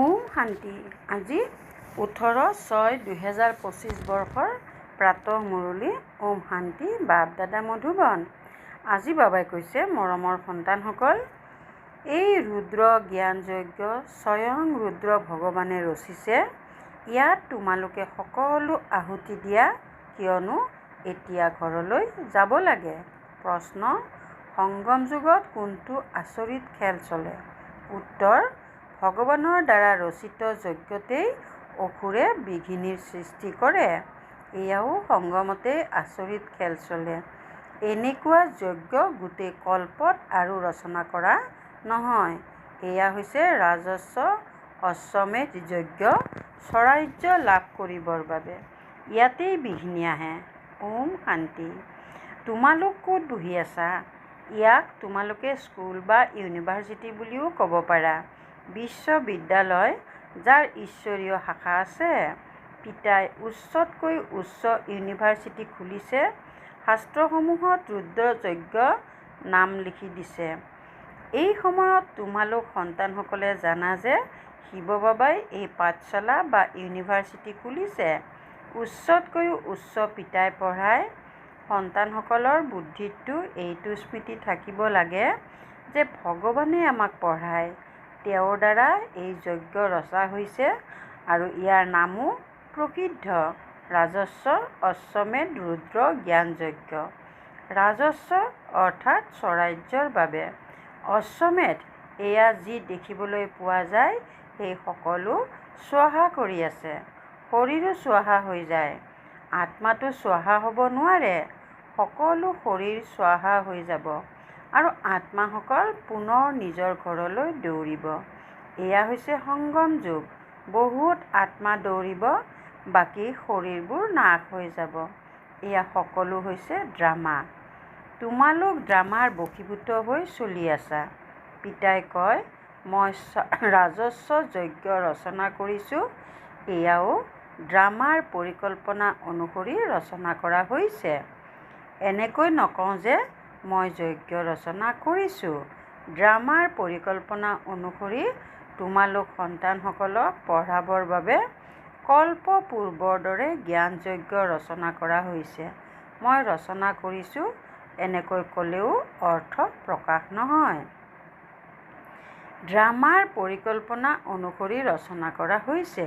ওম শান্তি। আজি 18/6/2025 বৰ্ষৰ প্ৰাতঃ মুৰলী। ওম শান্তি। বাপ দাদা মধুবন। আজি বাবাই কৈছে, মৰমৰ সন্তানসকল, এই ৰুদ্ৰ জ্ঞান যজ্ঞ স্বয়ং ৰুদ্ৰ ভগৱানে ৰচিছে। ইয়াত তোমালোকে সকলো আহুতি দিয়া, কিয়নো এতিয়া ঘৰলৈ যাব লাগে। প্ৰশ্ন: সংগম যুগত কোনটো আচৰিত খেল চলে? উত্তৰ: ভগৱানৰ দ্বাৰা ৰচিত যজ্ঞতেই অসুৰে বিঘিনিৰ সৃষ্টি কৰে। এয়াও সংগমতেই আচৰিত খেল চলে। এনেকুৱা যজ্ঞ গোটেই কল্পত আৰু ৰচনা কৰা নহয়। এয়া হৈছে ৰাজস্ব অশ্বমেধ যজ্ঞ স্বৰাজ্য লাভ কৰিবৰ বাবে। ইয়াতেই বিঘিনি আহে। ওম শান্তি। তোমালোক ক'ত বহি আছা? ইয়াক তোমালোকে স্কুল বা ইউনিভাৰ্চিটি বুলিও ক'ব পাৰা। বিশ্ববিদ্যালয়, যাৰ ঈশ্বৰীয় শাখা আছে। পিতাই উচ্চতকৈ উচ্চ ইউনিভাৰ্চিটি খুলিছে। শাস্ত্ৰসমূহত ৰুদ্ৰ যজ্ঞ নাম লিখি দিছে। এই সময়ত তোমালোক সন্তানসকলে জানা যে শিৱ বাবাই এই পাঠশালা বা ইউনিভাৰ্চিটি খুলিছে। উচ্চতকৈও উচ্চ পিতাই পঢ়ায়। সন্তানসকলৰ বুদ্ধিততো এইটো স্মৃতি থাকিব লাগে যে ভগৱানে আমাক পঢ়ায়। তেওঁৰ দ্বাৰা এই যজ্ঞ ৰচা হৈছে আৰু ইয়াৰ নামো প্ৰসিদ্ধ ৰাজস্ব অশ্বমেধ ৰুদ্ৰ জ্ঞান যজ্ঞ। ৰাজস্ব অৰ্থাৎ স্বৰাজ্যৰ বাবে। অশ্বমেধ, এয়া যি দেখিবলৈ পোৱা যায় সেই সকলো স্বাহা কৰি আছে। শৰীৰো স্বাহা হৈ যায়। আত্মাটো স্বাহা হ'ব নোৱাৰে। সকলো শৰীৰ স্বাহা হৈ যাব আৰু আত্মাসকল পুনৰ নিজৰ ঘৰলৈ দৌৰিব। এয়া হৈছে সংগম যুগ। বহুত আত্মা দৌৰিব, বাকী শৰীৰবোৰ নাশ হৈ যাব। এয়া সকলো হৈছে ড্ৰামা। তোমালোক ড্ৰামাৰ বশীভূত হৈ চলি আছা। পিতাই কয়, মই ৰাজস্ব যজ্ঞ ৰচনা কৰিছোঁ। এয়াও ড্ৰামাৰ পৰিকল্পনা অনুসৰি ৰচনা কৰা হৈছে। এনেকৈ নকওঁ যে মই যজ্ঞ ৰচনা কৰিছোঁ। ড্ৰামাৰ পৰিকল্পনা অনুসৰি তোমালোক সন্তানসকলক পঢ়াবৰ বাবে কল্পপূৰ্বৰ দৰে জ্ঞান যজ্ঞ ৰচনা কৰা হৈছে। মই ৰচনা কৰিছোঁ এনেকৈ ক'লেও অৰ্থ প্ৰকাশ নহয়। ড্ৰামাৰ পৰিকল্পনা অনুসৰি ৰচনা কৰা হৈছে।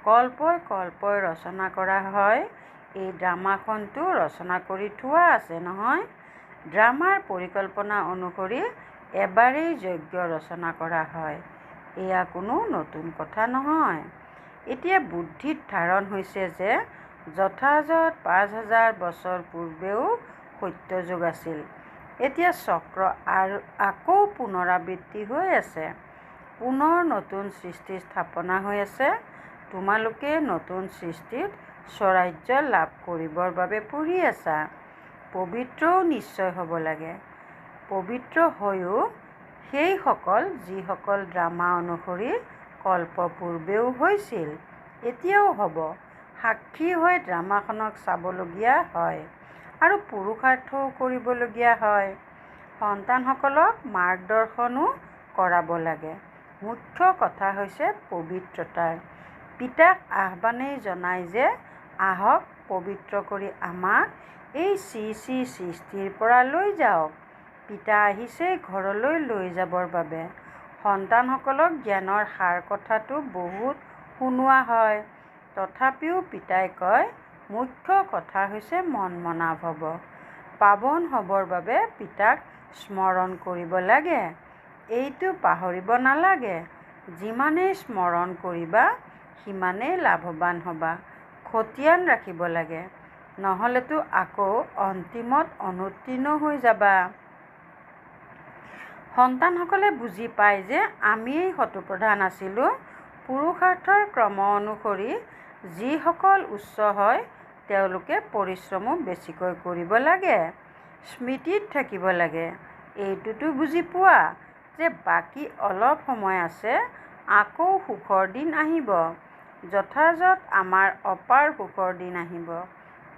কল্পই কল্পই ৰচনা কৰা হয়। এই ড্ৰামাখনতো ৰচনা কৰি থোৱা আছে নহয়। ড্ৰামাৰ পৰিকল্পনা অনুসৰি এবাৰেই যজ্ঞ ৰচনা কৰা হয়। এয়া কোনো নতুন কথা নহয়। এতিয়া বুদ্ধিত ধাৰণ হৈছে যে যথাযথ ৫,০০০ বছৰ পূৰ্বেও সত্যযুগ আছিল। এতিয়া চক্ৰ আকৌ পুনৰাবৃত্তি হৈ আছে। পুনৰ নতুন সৃষ্টি স্থাপনা হৈ আছে। তোমালোকে নতুন সৃষ্টিত স্বৰাজ্য লাভ কৰিবৰ বাবে পঢ়ি আছা। পবিত্ৰও নিশ্চয় হ'ব লাগে। পবিত্ৰ হৈও সেইসকল যিসকল ড্ৰামা অনুসৰি কল্পপূৰ্বেও হৈছিল, এতিয়াও হ'ব। সাক্ষী হৈ ড্ৰামাখনক চাবলগীয়া হয় আৰু পুৰুষাৰ্থও কৰিবলগীয়া হয়। সন্তানসকলক মাৰ্গদৰ্শনো কৰাব লাগে। মুখ্য কথা হৈছে পবিত্ৰতাৰ। পিতাক আহ্বানেই জনায় যে আহক পবিত্ৰ কৰি আমাক এই শ্ৰী শ্ৰী সৃষ্টিৰ পৰা লৈ যাওক। পিতা আহিছেই ঘৰলৈ লৈ যাবৰ বাবে। সন্তানসকলক জ্ঞানৰ সাৰ কথাটো বহুত শুনোৱা হয়। তথাপিও পিতাই কয়, মুখ্য কথা হৈছে মন মনা ভৱ। পাৱন হ'বৰ বাবে পিতাক স্মৰণ কৰিব লাগে। এইটো পাহৰিব নালাগে। যিমানেই স্মৰণ কৰিবা সিমানেই লাভৱান হ'বা। খতিয়ান ৰাখিব লাগে। নহ'লেতো আকৌ অন্তিমত অনুত্তীৰ্ণ হৈ যাবা। সন্তানসকলে বুজি পায় যে আমিয়েই শত্ৰুপ্ৰধান আছিলোঁ। পুৰুষাৰ্থৰ ক্ৰম অনুসৰি যিসকল উচ্চ হয় তেওঁলোকে পৰিশ্ৰমো বেছিকৈ কৰিব লাগে। স্মৃতিত থাকিব লাগে। এইটোতো বুজি পোৱা যে বাকী অলপ সময় আছে, আকৌ সুখৰ দিন আহিব। যথাযথ আমাৰ অপাৰ সুখৰ দিন আহিব।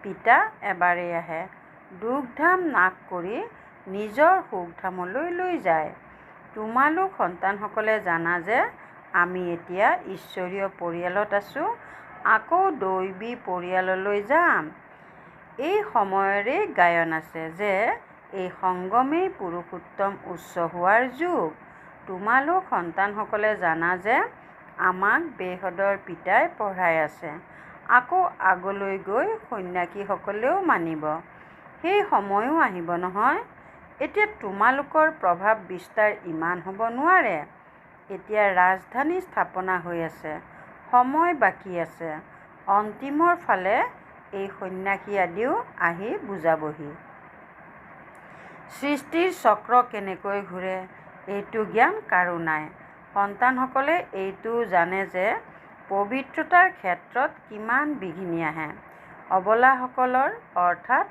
পিতা এবাৰেই আহে। দুখধাম নাশ কৰি নিজৰ সুখধামলৈ লৈ যায়। তোমালোক সন্তানসকলে জানা যে আমি এতিয়া ঈশ্বৰীয় পৰিয়ালত আছোঁ, আকৌ দৈৱী পৰিয়াললৈ যাম। এই সময়ৰে গায়ন আছে যে এই সংগমেই পুৰুষোত্তম উচ্চ হোৱাৰ যুগ। তোমালোক সন্তানসকলে জানা যে আমাক বেহদৰ পিতাই পঢ়াই আছে। আকৌ আগলৈ গৈ সন্ন্যাসীসকলেও মানিব। সেই সময়ো আহিব নহয়। এতিয়া তোমালোকৰ প্ৰভাৱ বিস্তাৰ ইমান হ'ব নোৱাৰে। এতিয়া ৰাজধানী স্থাপনা হৈ আছে, সময় বাকী আছে। অন্তিমৰ ফালে এই সন্ন্যাসী আদিও আহি বুজাবহি। সৃষ্টিৰ চক্ৰ কেনেকৈ ঘূৰে এইটো জ্ঞান কাৰো নাই। সন্তানসকলে এইটোও জানে যে পবিত্ৰতাৰ ক্ষেত্ৰত কিমান বিঘিনি আহে। অবলাসকলৰ অৰ্থাৎ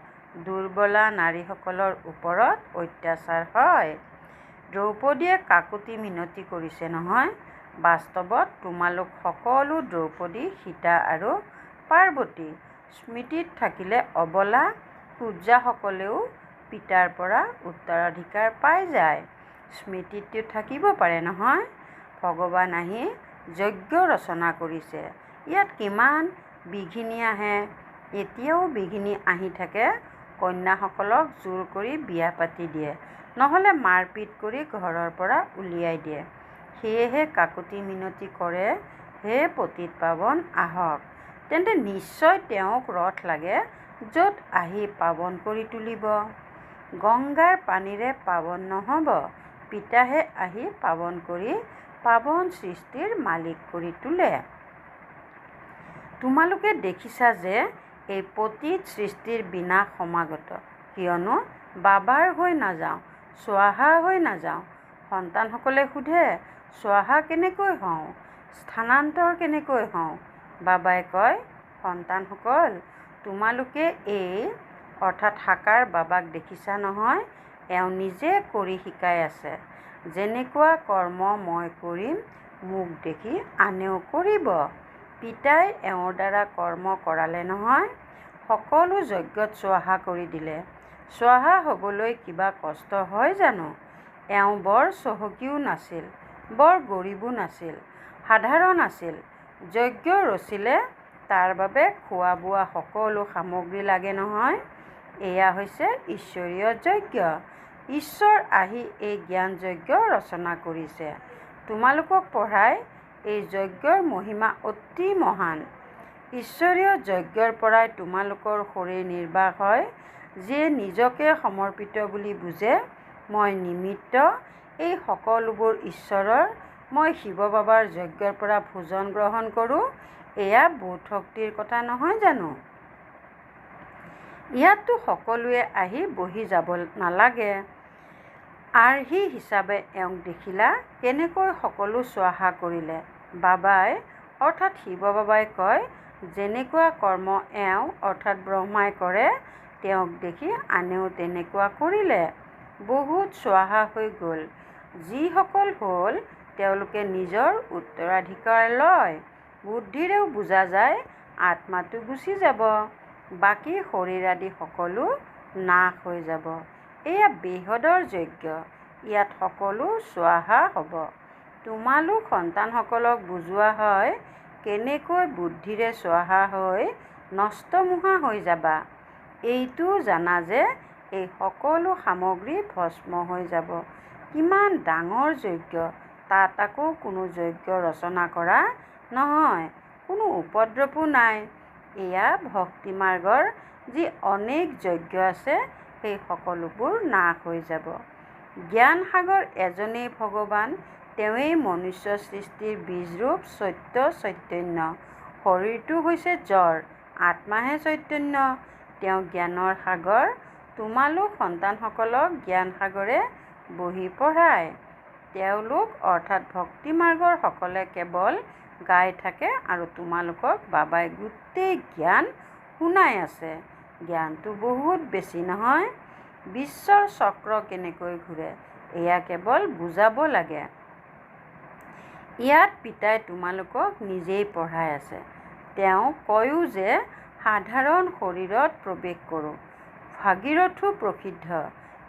দুৰ্বলা নাৰীসকলৰ ওপৰত অত্যাচাৰ হয়। দ্ৰৌপদীয়ে কাকুতি মিনতি কৰিছে নহয়। বাস্তৱত তোমালোক সকলো দ্ৰৌপদী, সীতা আৰু পাৰ্বতী। স্মৃতিত থাকিলে অবলা কুব্জাসকলেও পিতাৰ পৰা উত্তৰাধিকাৰ পাই যায়। স্মৃতিততো থাকিব পাৰে নহয়। ভগৱান আহি যজ্ঞ ৰচনা কৰিছে, ইয়াত কিমান বিঘিনি আহে। এতিয়াও বিঘিনি আহি থাকে। কন্যাসকলক জোৰ কৰি বিয়া পাতি দিয়ে, নহ'লে মাৰপিট কৰি ঘৰৰ পৰা উলিয়াই দিয়ে। সেয়েহে কাকুতি মিনতি কৰে, হে পতিত পাৱন আহক। তেন্তে নিশ্চয় তেওঁক ৰথ লাগে, য'ত আহি পাৱন কৰি তুলিব। গংগাৰ পানীৰে পাৱন নহ'ব, পিতাহে আহি পাৱন কৰি পাৱন সৃষ্টিৰ মালিক কৰি তোলে। তোমালোকে দেখিছা যে এই পতিত সৃষ্টিৰ বিনাশ সমাগত। কিয়নো বাবাৰ হৈ নাযাওঁ, স্বাহা হৈ নাযাওঁ। সন্তানসকলে সোধে, স্বাহা কেনেকৈ হওঁ, স্থানান্তৰ কেনেকৈ হওঁ? বাবাই কয়, সন্তানসকল, তোমালোকে এই অৰ্থাৎ সাকাৰ বাবাক দেখিছা নহয়। এওঁ নিজে কৰি শিকাই আছে। যেনেকুৱা কৰ্ম মই কৰিম, মোক দেখি আনেও কৰিব। পিতাই এওঁৰ দ্বাৰা কৰ্ম কৰালে নহয়। সকলো যজ্ঞত স্বাহা কৰি দিলে। স্বাহা হ'বলৈ কিবা কষ্ট হয় জানো? এওঁ বৰ চহকীও নাছিল, বৰ গৰীবো নাছিল, সাধাৰণ আছিল। যজ্ঞ ৰচিলে তাৰ বাবে খোৱা বোৱা সকলো সামগ্ৰী লাগে নহয়। এয়া হৈছে ঈশ্বৰীয় যজ্ঞ। ঈশ্বৰ আহি এই জ্ঞান যজ্ঞ ৰচনা কৰিছে। তোমালোকক পঢ়াই এই যজ্ঞৰ মহিমা অতি মহান। ঈশ্বৰীয় যজ্ঞৰ পৰাই তোমালোকৰ শৰীৰ নিৰ্বাহ হয়। যিয়ে নিজকে সমৰ্পিত বুলি বুজে, মই নিমিত্ত, এই সকলোবোৰ ঈশ্বৰৰ। মই শিৱ বাবাৰ যজ্ঞৰ পৰা ভোজন গ্ৰহণ কৰোঁ। এয়া বোধ শক্তিৰ কথা নহয় জানো? ইয়াততো সকলোৱে আহি বহি যাব নালাগে। আৰ্হি হিচাপে এওঁক দেখিলা, কেনেকৈ সকলো স্বাহা কৰিলে। বাবাই অৰ্থাৎ শিৱ বাবাই কয়, যেনেকুৱা কৰ্ম এওঁ অৰ্থাৎ ব্ৰহ্মাই কৰে, তেওঁক দেখি আনেও তেনেকুৱা কৰিলে। বহুত স্বাহা হৈ গ'ল। যিসকল হ'ল, তেওঁলোকে নিজৰ উত্তৰাধিকাৰ লয়। বুদ্ধিৰেও বুজা যায়, আত্মাটো গুচি যাব। বাকী শৰীৰ আদি সকলো নাশ হৈ যাব। এয়া বেহদৰ যজ্ঞ। ইয়াত সকলো স্বাহা হ'ব। তোমালোক সন্তানসকলক বুজোৱা হয়, কেনেকৈ বুদ্ধিৰে স্বাহা হৈ নষ্টমোহা হৈ যাবা। এইটোও জানা যে এই সকলো সামগ্ৰী ভস্ম হৈ যাব। কিমান ডাঙৰ যজ্ঞ। তাত আকৌ কোনো যজ্ঞ ৰচনা কৰা নহয়, কোনো উপদ্ৰৱো নাই। এয়া ভক্তি মাৰ্গৰ যি অনেক যজ্ঞ আছে, সেই সকলোবোৰ নাশ হৈ যাব। জ্ঞান সাগৰ এজনেই ভগৱান। তেওঁৱেই মনুষ্য সৃষ্টিৰ বীজৰূপ সত্য চৈতন্য। শৰীৰটো হৈছে জড়, আত্মাহে চৈতন্য। তেওঁ জ্ঞানৰ সাগৰ। তোমালোক সন্তানসকলক জ্ঞান সাগৰে বহি পঢ়ায়। তেওঁলোক অৰ্থাৎ ভক্তি মাৰ্গৰ সকলে কেৱল গাই থাকে আৰু তোমালোকক বাবাই গোটেই জ্ঞান শুনাই আছে। জ্ঞানটো বহুত বেছি নহয়। বিশ্বৰ চক্ৰ কেনেকৈ ঘূৰে, এয়া কেৱল বুজাব লাগে। ইয়াত পিতাই তোমালোকক নিজেই পঢ়াই আছে। তেওঁ কয়ো যে সাধাৰণ শৰীৰত প্ৰৱেশ কৰোঁ। ভাগীৰথো প্ৰসিদ্ধ।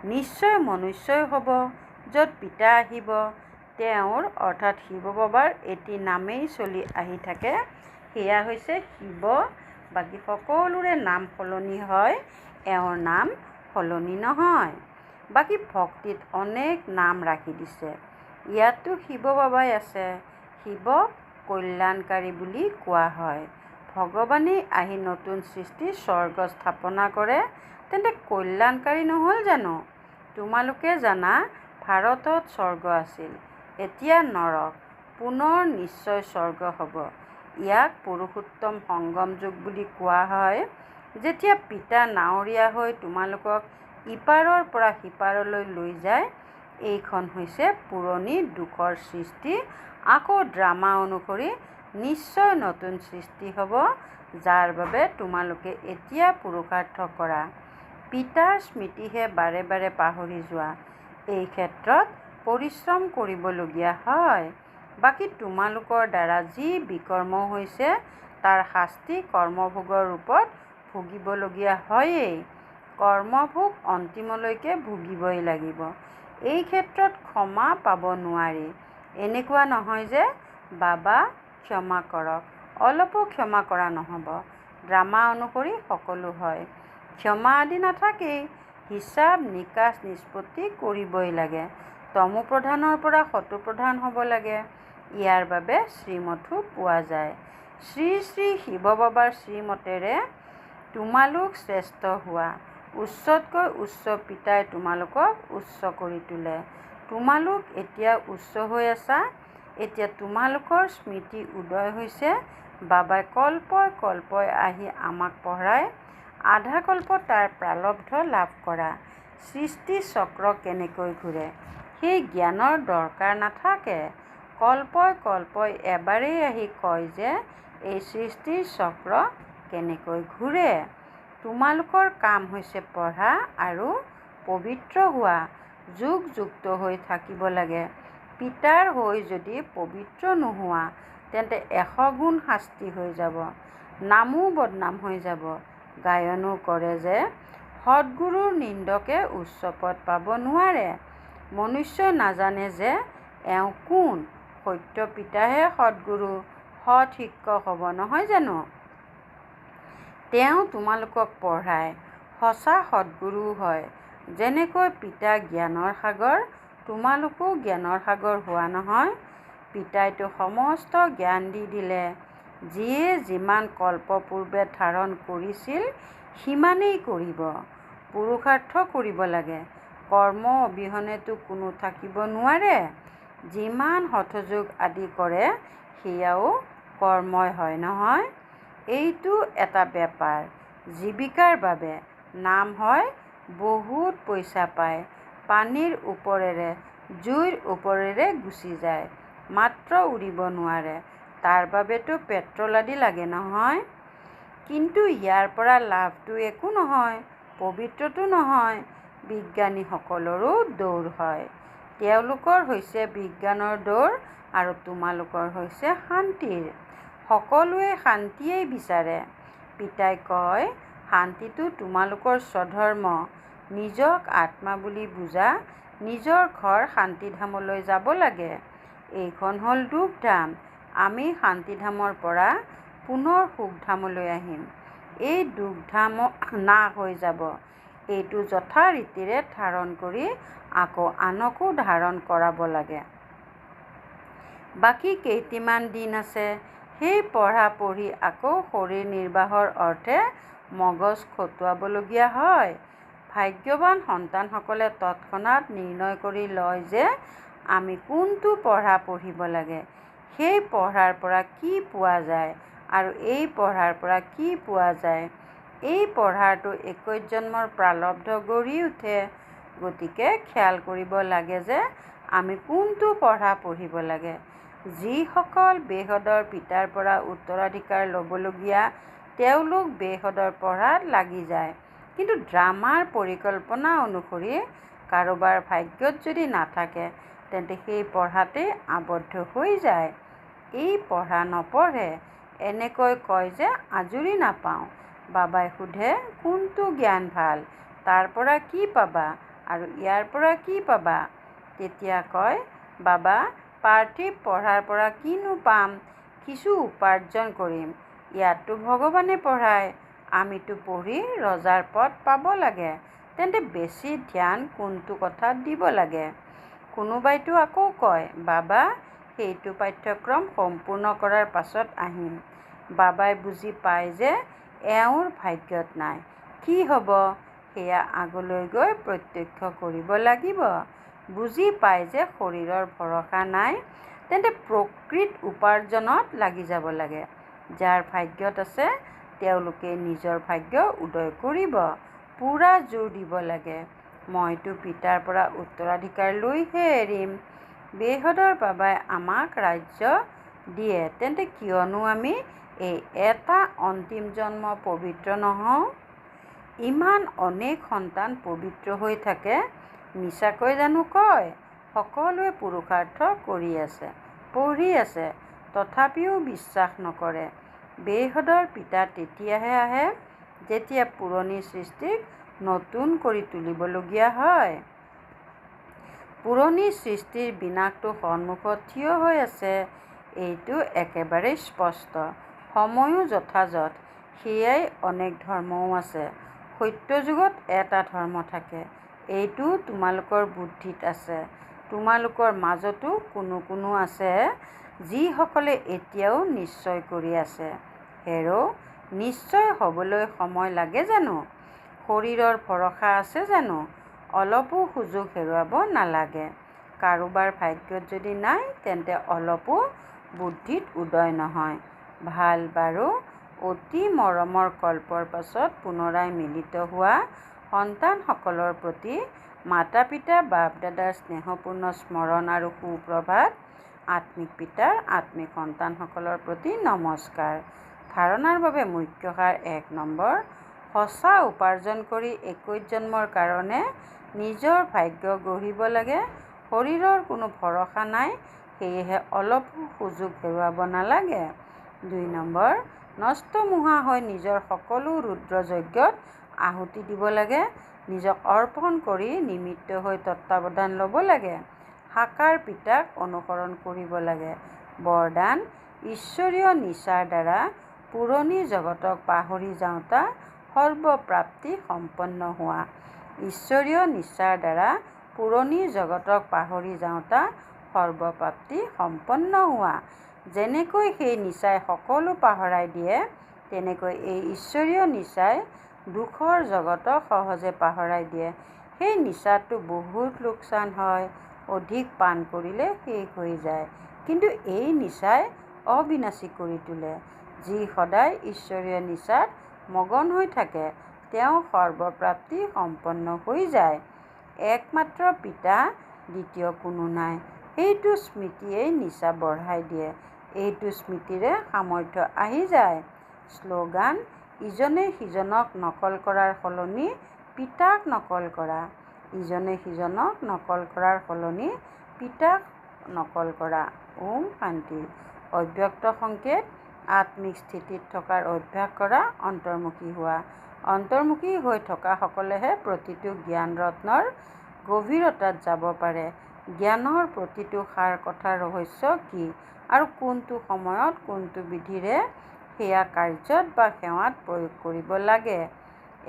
নিশ্চয় মনুষ্যই হ'ব, য'ত পিতা আহিব। তেওঁৰ অৰ্থাৎ শিৱ বাবাৰ এটি নামেই চলি আহি থাকে, সেয়া হৈছে শিৱ। বাকী সকলোৰে নাম সলনি হয়, এওঁৰ নাম সলনি নহয়। বাকী ভক্তিত অনেক নাম ৰাখি দিছে। ইয়াতো শিৱ বাবাই আছে। শিৱক কল্যাণকাৰী বুলি কোৱা হয়। ভগৱানেই আহি নতুন সৃষ্টি স্বৰ্গ স্থাপনা কৰে, তেন্তে কল্যাণকাৰী নহ'ল জানো? তোমালোকে জানা ভাৰতত স্বৰ্গ আছিল, এতিয়া নৰক, পুনৰ নিশ্চয় স্বৰ্গ হ'ব। ইয়াক পুৰুষোত্তম সংগম যুগ বুলি কোৱা হয়। যেতিয়া পিতা নাৱৰীয়া হৈ তোমালোকক ইপাৰৰ পৰা সিপাৰলৈ লৈ যায়, এইখন হৈছে পুৰণি দুখৰ সৃষ্টি। আকৌ ড্ৰামা অনুসৰি নিশ্চয় নতুন সৃষ্টি হ'ব, যাৰ বাবে তোমালোকে এতিয়া পুৰুষাৰ্থ কৰা। পিতাৰ স্মৃতিহে বাৰে বাৰে পাহৰি যোৱা। এই ক্ষেত্ৰত পৰিশ্ৰম কৰিবলগীয়া হয়। বাকী তোমালোকৰ দ্বাৰা যি বিকৰ্ম হৈছে, তাৰ শাস্তি কৰ্মভোগৰ ৰূপত ভুগিবলগীয়া হয়েই। কৰ্মভোগ অন্তিমলৈকে ভুগিবই লাগিব। এই ক্ষেত্ৰত ক্ষমা পাব নোৱাৰি। এনেকুৱা নহয় যে বাবা ক্ষমা কৰক, অলপো ক্ষমা কৰা নহ'ব। ড্ৰামা অনুসৰি সকলো হয়, ক্ষমা আদি নাথাকেই। হিচাপ নিকাচ নিষ্পত্তি কৰিবই লাগে। তমো প্ৰধানৰ পৰা সতো প্ৰধান হ'ব লাগে। ইয়াৰ বাবে শ্ৰীমতো পোৱা যায়। শ্ৰী শ্ৰী শিৱ বাবাৰ শ্ৰীমতেৰে তোমালোক শ্ৰেষ্ঠ হোৱা। উচ্চতকৈ উচ্চ পিতাই তোমালোকক উচ্চ কৰি তোলে। তোমালোক এতিয়া উচ্চ হৈ আছা। এতিয়া তোমালোকৰ স্মৃতি উদয় হৈছে। বাবাই কল্পই কল্পই আহি আমাক পঢ়ায়। আধা কল্প তাৰ প্ৰাৰব্ধ লাভ কৰা। সৃষ্টি চক্ৰ কেনেকৈ ঘূৰে, সেই জ্ঞানৰ দৰকাৰ নাথাকে। কল্পই কল্পই এবাৰেই আহি কয় যে এই সৃষ্টিৰ চক্ৰ কেনেকৈ ঘূৰে। তোমালোকৰ কাম হৈছে পঢ়া আৰু পবিত্ৰ হোৱা। যুগ যুক্ত হৈ থাকিব লাগে। পিতাৰ হৈ যদি পবিত্ৰ নোহোৱা, তেন্তে 100 গুণ শাস্তি হৈ যাব, নামো বদনাম হৈ যাব। গায়নো কৰে যে সদ্গুৰুৰ নিন্দকে উচ্চ পদ পাব নোৱাৰে। মনুষ্যই নাজানে যে এওঁ কোন। সত্য পিতাহে সদ্গুৰু, সৎ শিক্ষক হ'ব নহয় জানো? তেওঁ তোমালোকক পঢ়ায়, সঁচা সদ্গুৰুও হয়। যেনেকৈ পিতা জ্ঞানৰ সাগৰ, তোমালোকো জ্ঞানৰ সাগৰ হোৱা নহয়। পিতাইতো সমস্ত জ্ঞান দি দিলে। যিয়ে যিমান কল্প পূৰ্বে ধাৰণ কৰিছিল, সিমানেই কৰিব। পুৰুষাৰ্থ কৰিব লাগে। কৰ্ম অবিহনেতো কোনো থাকিব নোৱাৰে। যিমান হঠযোগ আদি কৰে, সেয়াও কৰ্মই হয় নহয়। এইটো এটা বেপাৰ, জীৱিকাৰ বাবে। নাম হয়, বহুত পইচা পায়। পানীৰ ওপৰেৰে, জুইৰ ওপৰেৰে গুচি যায়, মাত্ৰ উৰিব নোৱাৰে। তাৰ বাবেতো পেট্ৰল আদি লাগে নহয়। কিন্তু ইয়াৰ পৰা লাভটো একো নহয়, পবিত্ৰতো নহয়। বিজ্ঞানীসকলৰো দৌৰ হয়। তেওঁলোকৰ হৈছে বিজ্ঞানৰ দৌৰ আৰু তোমালোকৰ হৈছে শান্তিৰ। সকলোৱে শান্তিয়েই বিচাৰে। পিতাই কয়, শান্তিটো তোমালোকৰ স্বধৰ্ম। নিজক আত্মা বুলি বুজা। নিজৰ ঘৰ শান্তিধামলৈ যাব লাগে। এইখন হ'ল দুখধাম। আমি শান্তিধামৰ পৰা পুনৰ সুখধামলৈ আহিম। এই দুখধাম নাশ হৈ যাব। এইটো যথা ৰীতিৰে ধাৰণ কৰি আকৌ আনকো ধাৰণ কৰাব লাগে। বাকী কেইটিমান দিন আছে। সেই পঢ়া পঢ়ি আকৌ শৰীৰ নিৰ্বাহৰ অৰ্থে মগজ খটুৱাবলগীয়া হয়। ভাগ্যৱান সন্তানসকলে তৎক্ষণাৎ নিৰ্ণয় কৰি লয় যে আমি কোনটো পঢ়া পঢ়িব লাগে, সেই পঢ়াৰ পৰা কি পোৱা যায় আৰু এই পঢ়াৰ পৰা কি পোৱা যায়। এই পঢ়াৰতো 21 জন্মৰ প্ৰাৰব্ধ গঢ়ি উঠে। গতিকে খেয়াল কৰিব লাগে যে আমি কোনটো পঢ়া পঢ়িব লাগে। যিসকল বেহদৰ পিতাৰ পৰা উত্তৰাধিকাৰ ল'বলগীয়া, তেওঁলোক বেহদৰ পঢ়াত লাগি যায়। কিন্তু ড্ৰামাৰ পৰিকল্পনা অনুসৰি কাৰোবাৰ ভাগ্যত যদি নাথাকে, তেন্তে সেই পঢ়াতেই আবদ্ধ হৈ যায়। এই পঢ়া নপঢ়ে। এনেকৈ কয় যে আজৰি নাপাওঁ। বাবাই সোধে, কোনটো জ্ঞান ভাল, তাৰ পৰা কি পাবা আৰু ইয়াৰ পৰা কি পাবা? তেতিয়া কয়, বাবা পাৰ্থিৱ পঢ়াৰ পৰা কিনো পাম, কিছু উপাৰ্জন কৰিম। ইয়াততো ভগৱানে পঢ়ায়, আমিতো পঢ়ি ৰজাৰ পদ পাব লাগে। তেন্তে বেছি ধ্যান কোনটো কথাত দিব লাগে? কোনোবাইতো আকৌ কয়, বাবা, সেইটো পাঠ্যক্ৰম সম্পূৰ্ণ কৰাৰ পাছত আহিম। বাবাই বুজি পায় যে এওঁৰ ভাগ্যত নাই। কি হ'ব সেয়া আগলৈ গৈ প্ৰত্যক্ষ কৰিব লাগিব। বুজি পায় যে শৰীৰৰ ভৰসা নাই, তেন্তে প্ৰকৃত উপাৰ্জনত লাগি যাব লাগে। যাৰ ভাগ্যত আছে তেওঁলোকে নিজৰ ভাগ্য উদয় কৰিব, পূৰা জোৰ দিব লাগে। মইতো পিতাৰ পৰা উত্তৰাধিকাৰ লৈহে এৰিম। বেহদৰ বাবাই আমাক ৰাজ্য দিয়ে, তেন্তে কিয়নো আমি এই এটা অন্তিম জন্ম পবিত্ৰ নহওঁ? ইমান অনেক সন্তান পবিত্ৰ হৈ থাকে, মিছাকৈ জানো কয়? সকলোৱে পুৰুষাৰ্থ কৰি আছে, পঢ়ি আছে, তথাপিও বিশ্বাস নকৰে। বেহদৰ পিতা তেতিয়াহে আহে যেতিয়া পুৰণি সৃষ্টিক নতুন কৰি তুলিবলগীয়া হয়। পুৰণি সৃষ্টিৰ বিনাশটো সন্মুখত থিয় হৈ আছে, এইটো একেবাৰে স্পষ্ট। সময়ো যথাযথ। সেয়াই অনেক ধৰ্মও আছে। সত্যযুগত এটা ধৰ্ম থাকে, এইটো তোমালোকৰ বুদ্ধিত আছে। তোমালোকৰ মাজতো কোনো আছে যিসকলে এতিয়াও নিশ্চয় কৰি আছে। হেৰ', নিশ্চয় হ'বলৈ সময় লাগে জানো? শৰীৰৰ ভৰসা আছে জানো? অলপো সুযোগ হেৰুৱাব নালাগে। কাৰোবাৰ ভাগ্যত যদি নাই, তেন্তে অলপো বুদ্ধিত উদয় নহয়। ভাল বাৰু, অতি মৰমৰ কল্পৰ পাছত পুনৰাই মিলিত হোৱা সন্তানসকলৰ প্ৰতি মাতা পিতা বাপ দাদাৰ স্নেহপূৰ্ণ স্মৰণ আৰু সুপ্ৰভাত। আত্মিক পিতাৰ আত্মিক সন্তানসকলৰ প্ৰতি নমস্কাৰ। ধাৰণাৰ বাবে মুখ্য সাৰ ১ নম্বৰ, সঁচা উপাৰ্জন কৰি ২১ জন্মৰ কাৰণে নিজৰ ভাগ্য গঢ়িব লাগে। শৰীৰৰ কোনো ভৰসা নাই, সেয়েহে অলপো সুযোগ হেৰুৱাব নালাগে। ২ নম্বৰ, নষ্টমোহা হৈ নিজৰ সকলো ৰুদ্ৰ যজ্ঞত আহুতি দিব লাগে। নিজক অৰ্পণ কৰি নিমিত্ত হৈ তত্বাৱধান ল'ব লাগে। সাকাৰ পিতাক অনুসৰণ কৰিব লাগে। বৰদান, ঈশ্বৰীয় নিচাৰ দ্বাৰা পুৰণি জগতক পাহৰি যাওঁতা সৰ্বপ্ৰাপ্তি সম্পন্ন হোৱা। ঈশ্বৰীয় নিচাৰ দ্বাৰা পুৰণি জগতক পাহৰি যাওঁতা সৰ্বপ্ৰাপ্তি সম্পন্ন হোৱা। যেনেকৈ সেই নিচাই সকলো পাহৰাই দিয়ে, তেনেকৈ এই ঈশ্বৰীয় নিচাই দুখৰ জগতক সহজে পাহৰাই দিয়ে। সেই নিচাততো বহুত লোকচান হয়, অধিক পান কৰিলে শেষ হৈ যায়। কিন্তু এই নিচাই অবিনাশী কৰি তোলে। যি সদায় ঈশ্বৰীয় নিচাত মগন হৈ থাকে, তেওঁ সৰ্বপ্ৰাপ্তি সম্পন্ন হৈ যায়। একমাত্ৰ পিতা, দ্বিতীয় কোনো নাই। সেইটো স্মৃতিয়েই নিচা বঢ়াই দিয়ে। এইটো স্মৃতিৰে সামৰ্থ্য আহি যায়। শ্লোগান, ইজনে সিজনক নকল কৰাৰ সলনি পিতাক নকল কৰা। ইজনে সিজনক নকল কৰাৰ সলনি পিতাক নকল কৰা। ওম শান্তি। অব্যক্ত সংকেত, আত্মিক স্থিতিত থকাৰ অভ্যাস কৰা, অন্তৰ্মুখী হোৱা। অন্তৰ্মুখী হৈ থকাসকলেহে প্ৰতিটো জ্ঞান ৰত্নৰ গভীৰতাত যাব পাৰে। জ্ঞানৰ প্ৰতিটো সাৰ কথাৰ ৰহস্য কি আৰু কোনটো সময়ত কোনটো বিধিৰে সেয়া কাৰ্যত বা সেৱাত প্ৰয়োগ কৰিব লাগে,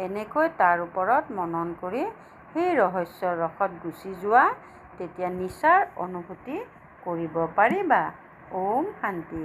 এনেকৈ তাৰ ওপৰত মনন কৰি সেই ৰহস্যৰ ৰসত গুচি যোৱা, তেতিয়া নিচাৰ অনুভূতি কৰিব পাৰিবা। ওম শান্তি।